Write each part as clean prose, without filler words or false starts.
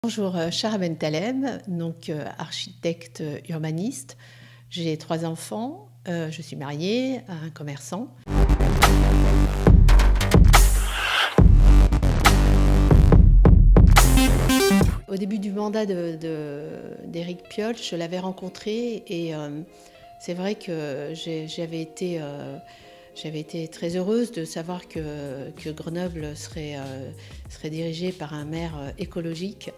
Bonjour, Chara Bentaleb, donc architecte urbaniste. J'ai 3 enfants, je suis mariée à un commerçant. Au début du mandat d'Éric Piolle, je l'avais rencontré et c'est vrai que j'avais été très heureuse de savoir que Grenoble serait dirigé par un maire écologique.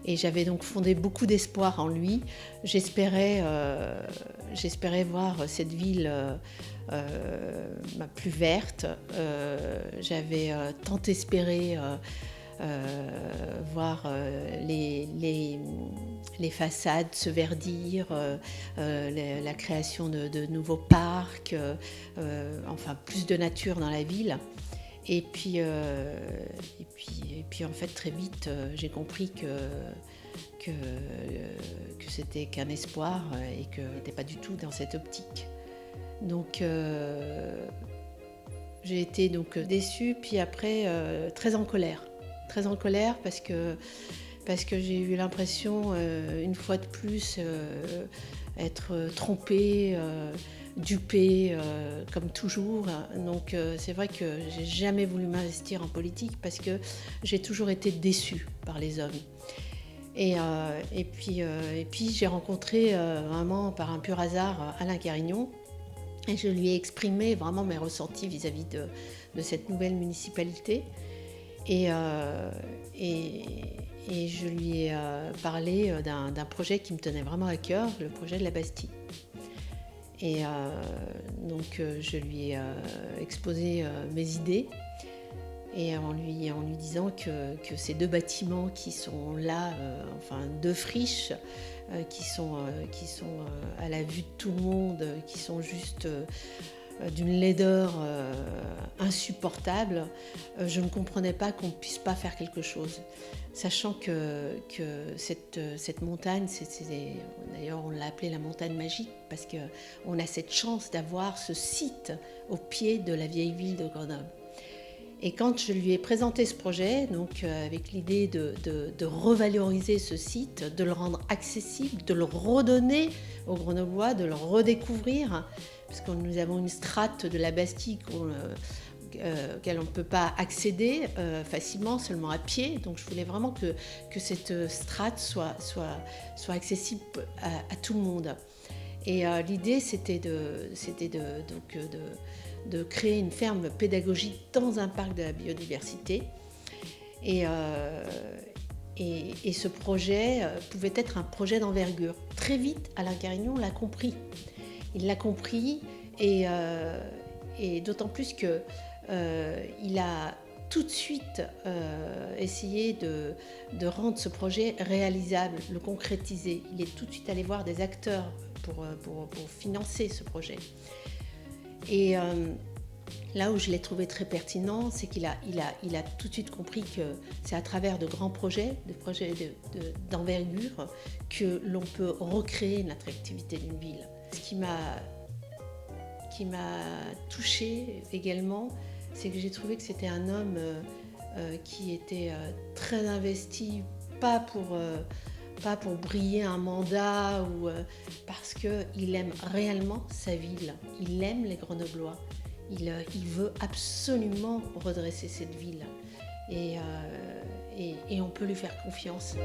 Et j'avais donc fondé beaucoup d'espoir en lui. J'espérais voir cette ville plus verte. J'avais tant espéré voir les façades se verdir, la création de nouveaux parcs, enfin plus de nature dans la ville. Et puis en fait, très vite, j'ai compris que c'était qu'un espoir et que je n'étais pas du tout dans cette optique. Donc, j'ai été donc déçue, puis après, très en colère. Très en colère parce que j'ai eu l'impression, une fois de plus, être trompée, dupée, comme toujours. Donc c'est vrai que j'ai jamais voulu m'investir en politique parce que j'ai toujours été déçue par les hommes. Et puis j'ai rencontré vraiment par un pur hasard Alain Carignon et je lui ai exprimé vraiment mes ressentis vis-à-vis de cette nouvelle municipalité. Et je lui ai parlé d'un projet qui me tenait vraiment à cœur, le projet de la Bastille. Et donc je lui ai exposé mes idées et en lui disant que ces 2 bâtiments qui sont là, enfin 2 friches qui sont à la vue de tout le monde, qui sont juste d'une laideur insupportable, je ne comprenais pas qu'on ne puisse pas faire quelque chose. Sachant que cette montagne, d'ailleurs on l'a appelée la montagne magique, parce qu'on a cette chance d'avoir ce site au pied de la vieille ville de Grenoble. Et quand je lui ai présenté ce projet, donc avec l'idée de revaloriser ce site, de le rendre accessible, de le redonner aux Grenoblois, de le redécouvrir, parce que nous avons une strate de la Bastille auquel on ne peut pas accéder facilement, seulement à pied. Donc je voulais vraiment que cette strate soit accessible à tout le monde. Et l'idée, c'était de créer une ferme pédagogique dans un parc de la biodiversité. Et ce projet pouvait être un projet d'envergure. Très vite, Alain Carignon l'a compris. Il l'a compris et d'autant plus qu'il a tout de suite essayé de rendre ce projet réalisable, le concrétiser. Il est tout de suite allé voir des acteurs pour financer ce projet. Et là où je l'ai trouvé très pertinent, c'est qu'il a tout de suite compris que c'est à travers de grands projets, d'envergure, que l'on peut recréer l'attractivité d'une ville. Ce qui m'a touchée également, c'est que j'ai trouvé que c'était un homme qui était très investi, pas pour briller un mandat, parce qu'il aime réellement sa ville. Il aime les Grenoblois. Il veut absolument redresser cette ville. Et on peut lui faire confiance.